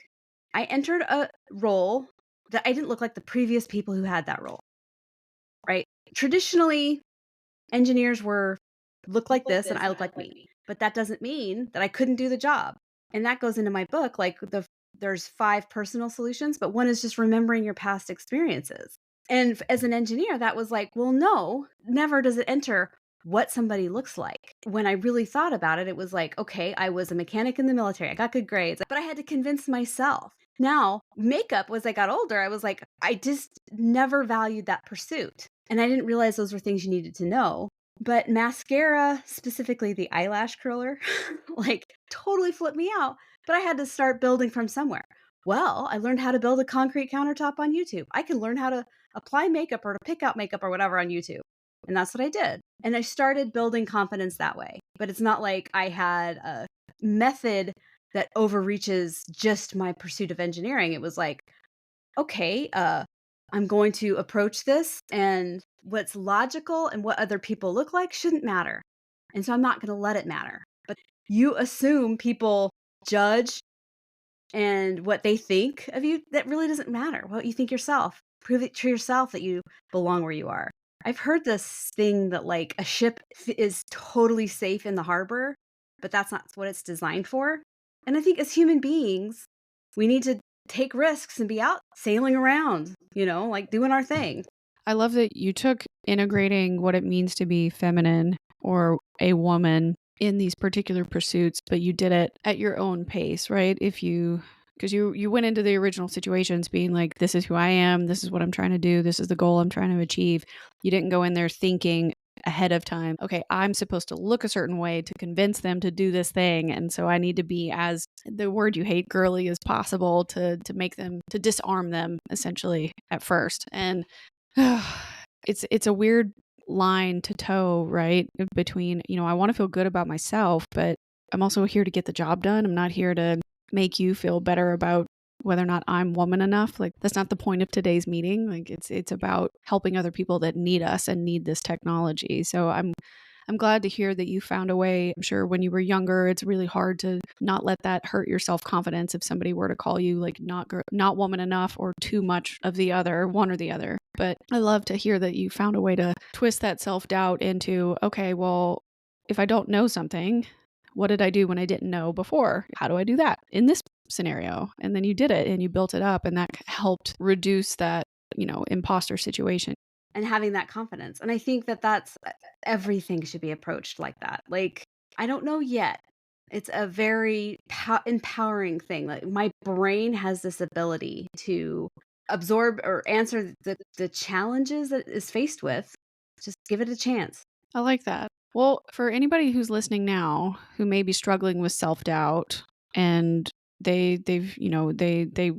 I entered a role that I didn't look like the previous people who had that role, right? Traditionally, engineers were look like this and I look like me. But that doesn't mean that I couldn't do the job. And that goes into my book like there's 5 personal solutions, but one is just remembering your past experiences. And as an engineer, that was like, well, no, never does it enter what somebody looks like. When I really thought about it, it was like, okay, I was a mechanic in the military. I got good grades, but I had to convince myself. Now, makeup, as I got older, I was like, I just never valued that pursuit. And I didn't realize those were things you needed to know. But mascara, specifically the eyelash curler, like totally flipped me out. But I had to start building from somewhere. Well, I learned how to build a concrete countertop on YouTube. I can learn how to apply makeup or to pick out makeup or whatever on YouTube. And that's what I did. And I started building confidence that way. But it's not like I had a method that overreaches just my pursuit of engineering. It was like, okay, I'm going to approach this, and what's logical and what other people look like shouldn't matter. And so I'm not going to let it matter. But you assume people judge and what they think of you, that really doesn't matter. What you think yourself. Prove it to yourself that you belong where you are. I've heard this thing that like a ship is totally safe in the harbor, but that's not what it's designed for. And I think as human beings, we need to take risks and be out sailing around, like doing our thing. I love that you took integrating what it means to be feminine or a woman in these particular pursuits, but you did it at your own pace, right? Because you went into the original situations being like, this is who I am, this is what I'm trying to do, this is the goal I'm trying to achieve. You didn't go in there thinking ahead of time, okay, I'm supposed to look a certain way to convince them to do this thing. And so I need to be as, the word you hate, girly as possible to make them, to disarm them essentially at first. And it's a weird line to toe, right? Between, I want to feel good about myself, but I'm also here to get the job done. I'm not here to make you feel better about whether or not I'm woman enough. Like that's not the point of today's meeting. Like it's about helping other people that need us and need this technology. So I'm glad to hear that you found a way. I'm sure when you were younger, it's really hard to not let that hurt your self-confidence if somebody were to call you like not woman enough or too much of the other, one or the other. But I love to hear that you found a way to twist that self-doubt into, okay, well, if I don't know something, what did I do when I didn't know before? How do I do that in this scenario? And then you did it and you built it up, and that helped reduce that, imposter situation. And having that confidence. And I think that that's everything should be approached like that. Like, I don't know yet. It's a very empowering thing. Like, my brain has this ability to absorb or answer the challenges that is faced with. Just give it a chance. I like that. Well, for anybody who's listening now who may be struggling with self-doubt and they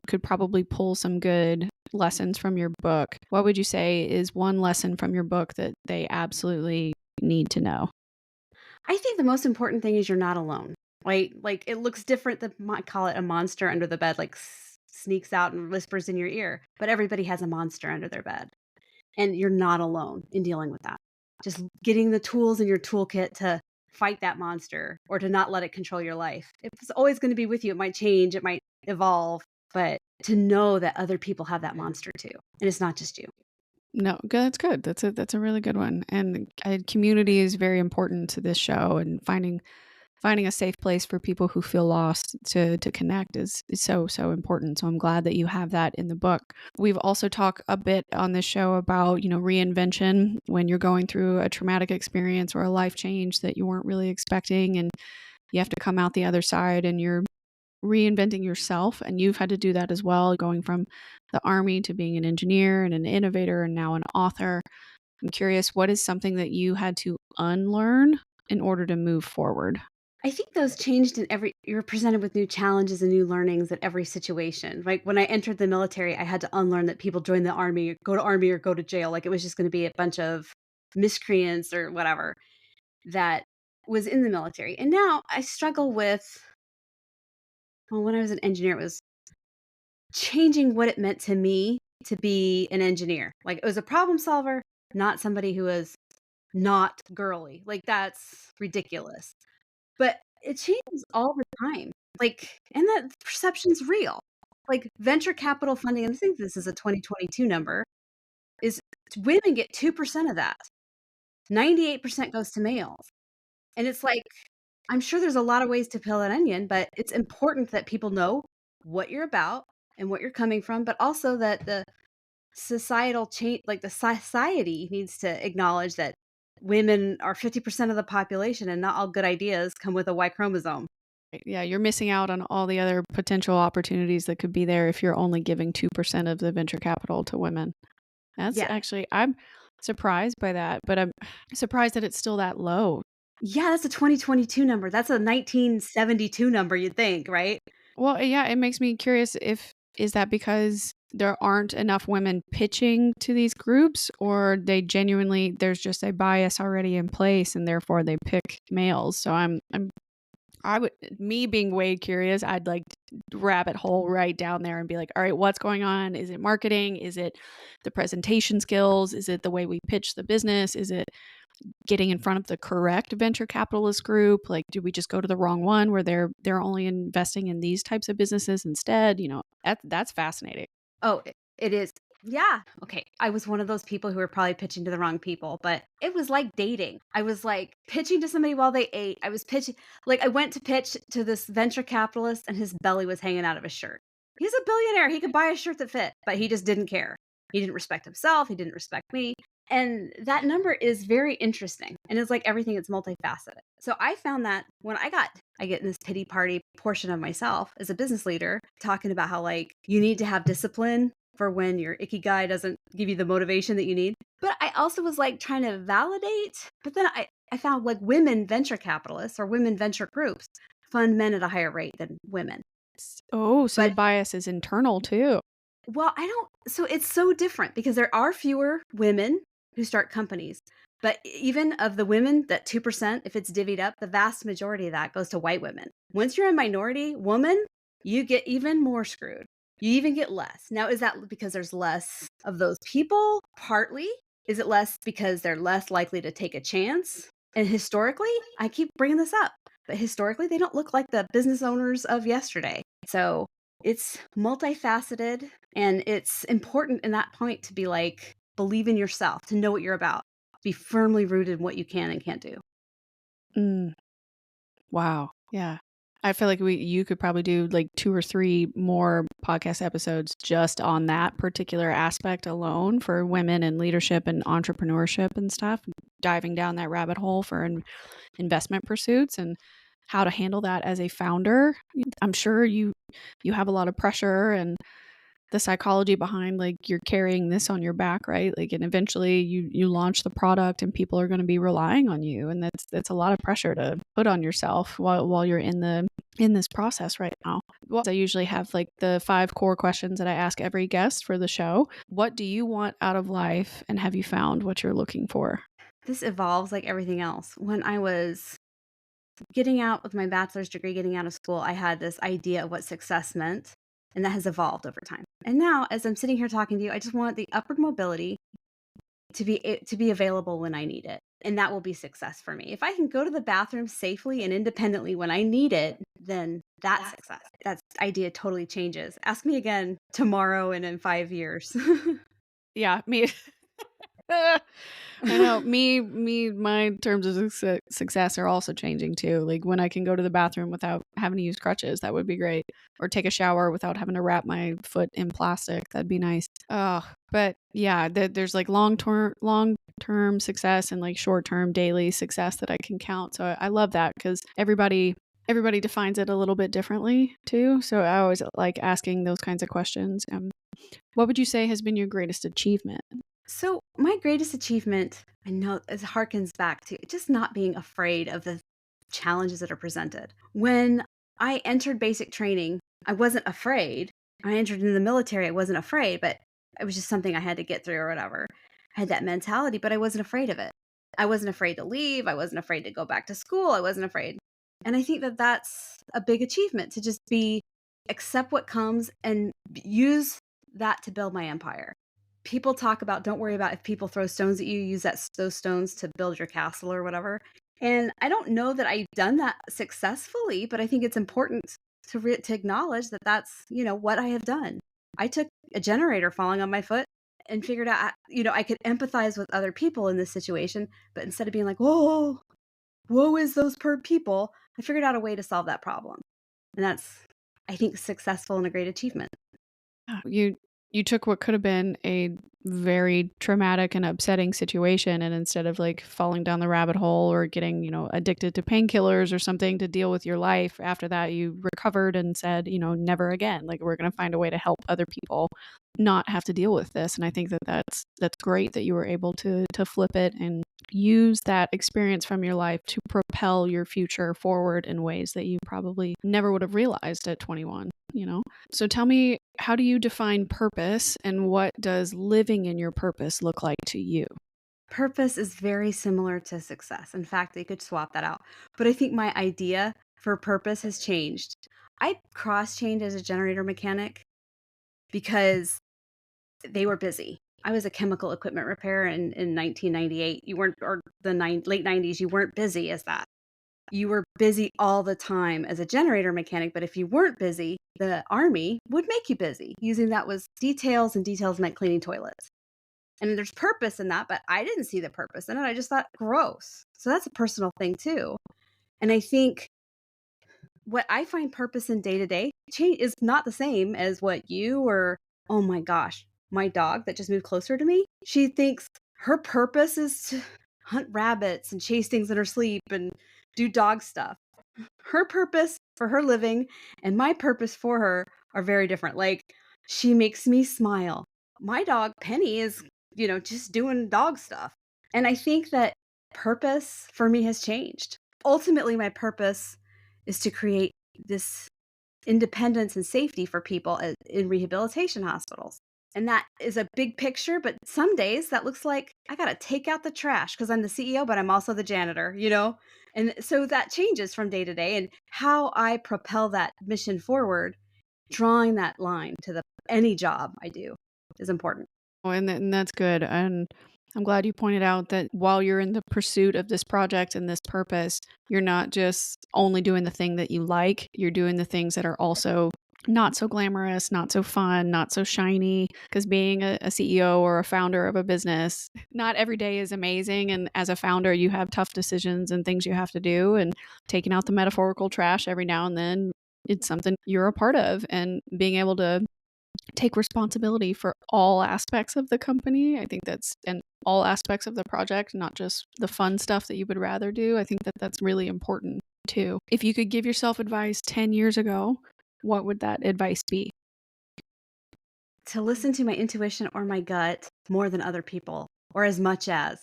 could probably pull some good lessons from your book, what would you say is one lesson from your book that they absolutely need to know? I think the most important thing is you're not alone. Like it looks different than might call it a monster under the bed, like sneaks out and whispers in your ear. But everybody has a monster under their bed, and you're not alone in dealing with that. Just getting the tools in your toolkit to fight that monster or to not let it control your life. It's always going to be with you. It might change, it might evolve, but to know that other people have that monster too, and it's not just you. No, that's good. That's a really good one. And community is very important to this show, and finding a safe place for people who feel lost to connect is so important. So I'm glad that you have that in the book. We've also talked a bit on this show about, reinvention when you're going through a traumatic experience or a life change that you weren't really expecting, and you have to come out the other side and you're reinventing yourself, and you've had to do that as well, going from the army to being an engineer and an innovator and now an author. I'm curious, what is something that you had to unlearn in order to move forward? I think those changed in every you're presented with new challenges and new learnings at every situation. Like when I entered the military, I had to unlearn that people join the army or go to jail. Like it was just going to be a bunch of miscreants or whatever that was in the military. And now I struggle with, well, when I was an engineer, it was changing what it meant to me to be an engineer. Like it was a problem solver, not somebody who was not girly. Like that's ridiculous. But it changes all the time, like, and that perception's real. Like, venture capital funding, and I think this is a 2022 number, is women get 2% of that. 98% goes to males. And it's like, I'm sure there's a lot of ways to peel that onion, but it's important that people know what you're about and what you're coming from, but also that the societal change, like, the society needs to acknowledge that women are 50% of the population and not all good ideas come with a Y chromosome. Yeah, you're missing out on all the other potential opportunities that could be there if you're only giving 2% of the venture capital to women. That's Yeah. actually, I'm surprised by that, but I'm surprised that it's still that low. Yeah, that's a 2022 number. That's a 1972 number, you'd think, right? Well, yeah, it makes me curious, if is that because there aren't enough women pitching to these groups, or they genuinely, there's just a bias already in place and therefore they pick males. So I would, me being way curious, I'd like rabbit hole right down there and be like, all right, what's going on? Is it marketing? Is it the presentation skills? Is it the way we pitch the business? Is it getting in front of the correct venture capitalist group? Like, do we just go to the wrong one where they're only investing in these types of businesses instead? That's fascinating. Oh, it is. Yeah. Okay. I was one of those people who were probably pitching to the wrong people, but it was like dating. I was like pitching to somebody while they ate. I was pitching, like, I went to pitch to this venture capitalist and his belly was hanging out of his shirt. He's a billionaire. He could buy a shirt that fit, but he just didn't care. He didn't respect himself. He didn't respect me. And that number is very interesting. And it's like everything, it's multifaceted. So I found that when I get in this pity party portion of myself as a business leader, talking about how, like, you need to have discipline for when your ikigai doesn't give you the motivation that you need. But I also was like trying to validate, but then I found like women venture capitalists or women venture groups fund men at a higher rate than women. Oh, so the But bias is internal too. well, I don't, so it's so different because there are fewer women who start companies. But even of the women, that 2%, if it's divvied up, the vast majority of that goes to white women. Once you're a minority woman, you get even more screwed. You even get less. Now, is that because there's less of those people? Partly. Is it less because they're less likely to take a chance? And historically, I keep bringing this up, but historically, they don't look like the business owners of yesterday. So it's multifaceted, and it's important in that point to be like, believe in yourself, to know what you're about, be firmly rooted in what you can and can't do. Mm, wow. Yeah. I feel like you could probably do like 2 or 3 more podcast episodes just on that particular aspect alone for women in leadership and entrepreneurship and stuff, diving down that rabbit hole for investment pursuits and how to handle that as a founder. I'm sure you have a lot of pressure, and the psychology behind like you're carrying this on your back, right? Like, and eventually you launch the product and people are going to be relying on you, and that's a lot of pressure to put on yourself while you're in this process right now. Well, I usually have like the 5 core questions that I ask every guest for the show. What do you want out of life, and have you found what you're looking for? This evolves like everything else. When I was getting out with my bachelor's degree, getting out of school, I had this idea of what success meant, and that has evolved over time. And now, as I'm sitting here talking to you, I just want the upward mobility to be available when I need it, and that will be success for me. If I can go to the bathroom safely and independently when I need it, then that's success. That idea totally changes. Ask me again tomorrow and in 5 years. Yeah, me. I know. My terms of success are also changing too. Like when I can go to the bathroom without having to use crutches, that would be great. Or take a shower without having to wrap my foot in plastic. That'd be nice. Oh, but yeah, there's like long term success and like short term daily success that I can count. So I love that because everybody defines it a little bit differently too. So I always like asking those kinds of questions. What would you say has been your greatest achievement? So, my greatest achievement, I know it harkens back to just not being afraid of the challenges that are presented. When I entered basic training, I wasn't afraid. I entered in the military, I wasn't afraid, but it was just something I had to get through or whatever. I had that mentality, but I wasn't afraid of it. I wasn't afraid to leave. I wasn't afraid to go back to school. I wasn't afraid. And I think that that's a big achievement to just be accept what comes and use that to build my empire. People talk about don't worry about if people throw stones at you, use those stones to build your castle or whatever. And I don't know that I've done that successfully, but I think it's important to acknowledge that that's, what I have done. I took a generator falling on my foot and figured out, I could empathize with other people in this situation, but instead of being like, "Whoa, woe is those poor people," I figured out a way to solve that problem. And that's, I think, successful and a great achievement. You took what could have been a very traumatic and upsetting situation, and instead of like falling down the rabbit hole or getting, addicted to painkillers or something to deal with your life, after that you recovered and said, never again. Like we're going to find a way to help other people not have to deal with this. And I think that that's great that you were able to flip it and use that experience from your life to propel your future forward in ways that you probably never would have realized at 21. So tell me, how do you define purpose, and what does living in your purpose look like to you? Purpose is very similar to success. In fact, they could swap that out. But I think my idea for purpose has changed. I cross trained as a generator mechanic because they were busy. I was a chemical equipment repairer in 1998. You weren't, or the late 90s, you weren't busy as that. You were busy all the time as a generator mechanic. But if you weren't busy, the Army would make you busy. Using that was details, and details meant cleaning toilets. And there's purpose in that, but I didn't see the purpose in it. I just thought, gross. So that's a personal thing too. And I think what I find purpose in day to day change is not the same as what you or, oh my gosh, my dog that just moved closer to me. She thinks her purpose is to hunt rabbits and chase things in her sleep and do dog stuff. Her purpose for her living and my purpose for her are very different. Like, she makes me smile. My dog, Penny, is, just doing dog stuff. And I think that purpose for me has changed. Ultimately, my purpose is to create this independence and safety for people in rehabilitation hospitals. And that is a big picture, but some days that looks like I got to take out the trash because I'm the CEO, but I'm also the janitor. And so that changes from day to day. And how I propel that mission forward, drawing that line to any job I do is important. Oh, and that's good. And I'm glad you pointed out that while you're in the pursuit of this project and this purpose, you're not just only doing the thing that you like, you're doing the things that are also not so glamorous, not so fun, not so shiny. Because being a CEO or a founder of a business, not every day is amazing. And as a founder, you have tough decisions and things you have to do. And taking out the metaphorical trash every now and then, it's something you're a part of. And being able to take responsibility for all aspects of the company. I think that's and all aspects of the project, not just the fun stuff that you would rather do. I think that that's really important too. If you could give yourself advice 10 years ago, what would that advice be? to listen to my intuition or my gut more than other people, or as much as.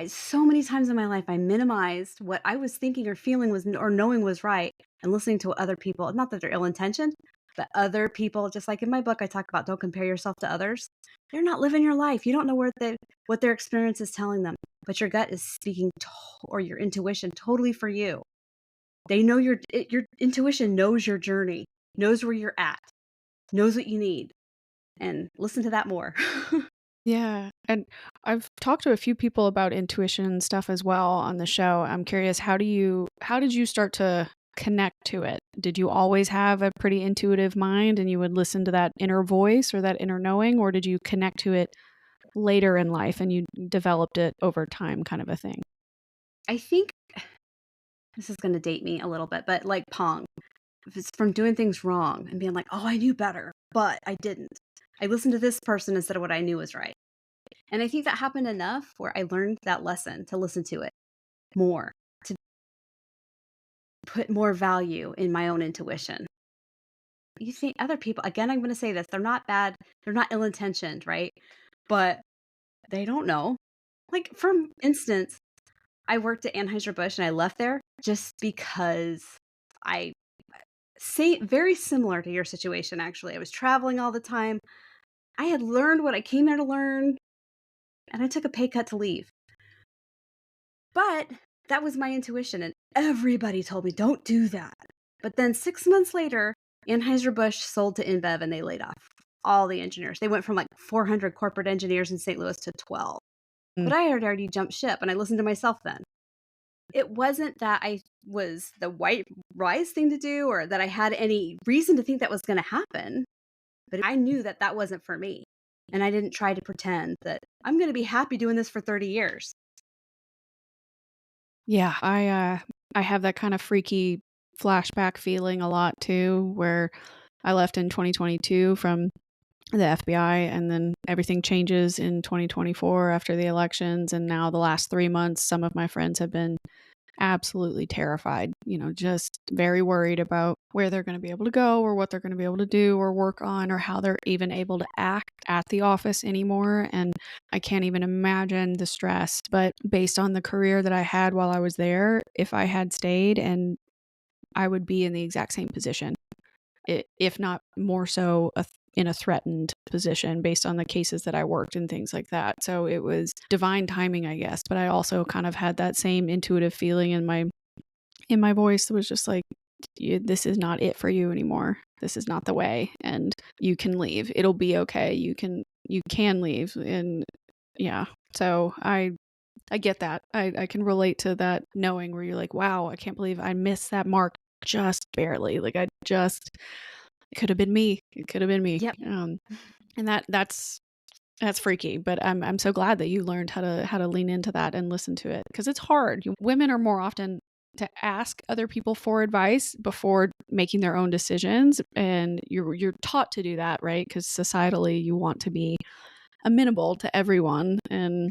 So many times in my life, I minimized what I was thinking or feeling was or knowing was right and listening to other people. Not that they're ill intentioned, but other people, just like in my book, I talk about don't compare yourself to others. They're not living your life. You don't know what their experience is telling them, but your gut is speaking or your intuition totally for you. They know your intuition knows your journey, knows where you're at, knows what you need, and listen to that more. Yeah, and I've talked to a few people about intuition and stuff as well on the show. I'm curious, how did you start to connect to it? Did you always have a pretty intuitive mind and you would listen to that inner voice or that inner knowing, or did you connect to it later in life and you developed it over time kind of a thing? I think this is going to date me a little bit, but like Pong, if it's from doing things wrong and being like, oh, I knew better, but I didn't. I listened to this person instead of what I knew was right. And I think that happened enough where I learned that lesson to listen to it more, to put more value in my own intuition. You see, other people, again, I'm going to say this, they're not bad, they're not ill intentioned, right? But they don't know. Like, for instance, I worked at Anheuser-Busch and I left there just because I say very similar to your situation, actually. I was traveling all the time. I had learned what I came there to learn, and I took a pay cut to leave. But that was my intuition, and everybody told me, don't do that. But then 6 months later, Anheuser-Busch sold to InBev and they laid off all the engineers. They went from like 400 corporate engineers in St. Louis to 12. Mm. But I had already jumped ship and I listened to myself then. It wasn't that I was the white wise thing to do or that I had any reason to think that was gonna happen, but I knew that that wasn't for me, and I didn't try to pretend that I'm gonna be happy doing this for 30 years. Yeah, I have that kind of freaky flashback feeling a lot too, where I left in 2022 from the FBI, and then everything changes in 2024 after the elections, and now the last 3 months, some of my friends have been absolutely terrified, just very worried about where they're gonna be able to go or what they're gonna be able to do or work on or how they're even able to act at the office anymore, and I can't even imagine the stress, but based on the career that I had while I was there, if I had stayed and I would be in the exact same position, if not more so in a threatened position based on the cases that I worked and things like that. So it was divine timing, I guess. But I also kind of had that same intuitive feeling in my voice that was just like, this is not it for you anymore. This is not the way, and you can leave. It'll be okay. You can leave, and yeah. So I get that. I can relate to that knowing where you're like, wow, I can't believe I missed that mark just barely. Like it could have been me. It could have been me. Yep. And that's freaky. But I'm so glad that you learned how to lean into that and listen to it because it's hard. Women are more often to ask other people for advice before making their own decisions, and you're taught to do that, right? Because societally, you want to be amenable to everyone, and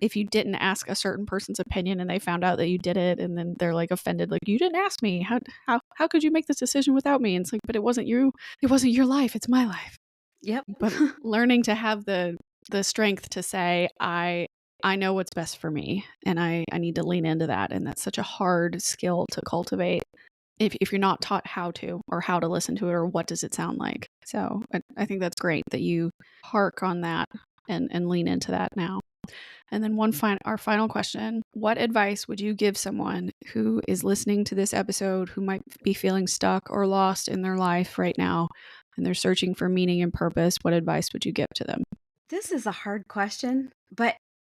if you didn't ask a certain person's opinion and they found out that you did it and then they're like offended, like, you didn't ask me, how could you make this decision without me? And it's like, but it wasn't you, it wasn't your life, it's my life. Yep. But learning to have the strength to say, I know what's best for me, and I need to lean into that, and that's such a hard skill to cultivate if you're not taught how to, or how to listen to it, or what does it sound like. So I think that's great that you hark on that and lean into that now. And then our final question, what advice would you give someone who is listening to this episode who might be feeling stuck or lost in their life right now and they're searching for meaning and purpose? What advice would you give to them? This is a hard question, but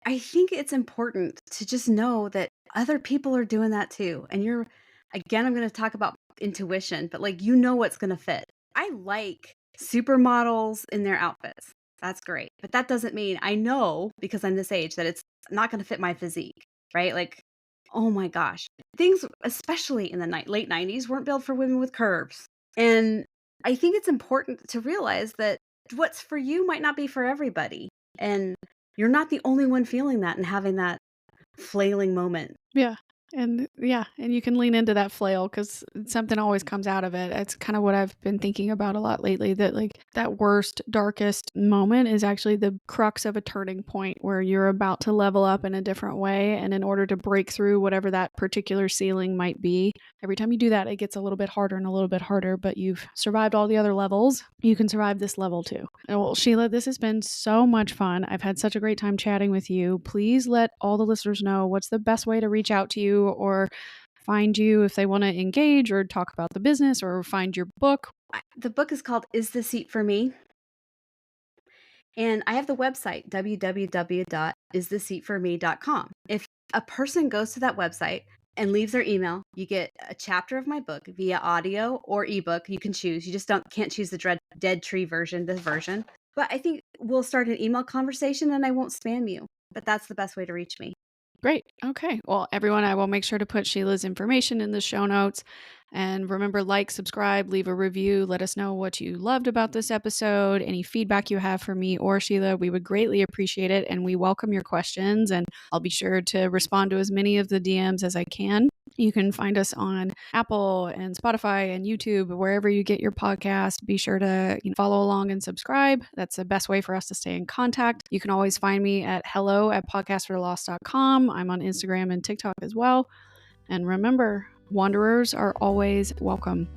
I think it's important to just know that other people are doing that too. And again, I'm going to talk about intuition, but like, what's going to fit. I like supermodels in their outfits. That's great. But that doesn't mean I know because I'm this age that it's not going to fit my physique, right? Like, oh my gosh. Things, especially in the late 90s, weren't built for women with curves. And I think it's important to realize that what's for you might not be for everybody. And you're not the only one feeling that and having that flailing moment. Yeah. And yeah, and you can lean into that flail because something always comes out of it. It's kind of what I've been thinking about a lot lately, that like that worst, darkest moment is actually the crux of a turning point where you're about to level up in a different way. And in order to break through whatever that particular ceiling might be, every time you do that, it gets a little bit harder and a little bit harder, but you've survived all the other levels. You can survive this level too. Well, Sheila, this has been so much fun. I've had such a great time chatting with you. Please let all the listeners know what's the best way to reach out to you or find you if they want to engage or talk about the business or find your book. The book is called Is This Seat for Me? And I have the website, www.isthisseatforme.com. If a person goes to that website and leaves their email, you get a chapter of my book via audio or ebook. You can choose. You just can't choose the dead tree version, this version. But I think we'll start an email conversation and I won't spam you. But that's the best way to reach me. Great. Okay. Well, everyone, I will make sure to put Sheila's information in the show notes. And remember, like, subscribe, leave a review. Let us know what you loved about this episode. Any feedback you have for me or Sheila, we would greatly appreciate it. And we welcome your questions. And I'll be sure to respond to as many of the DMs as I can. You can find us on Apple and Spotify and YouTube, wherever you get your podcast. Be sure to follow along and subscribe. That's the best way for us to stay in contact. You can always find me at hello@podcastforthelost.com. I'm on Instagram and TikTok as well. And remember, wanderers are always welcome.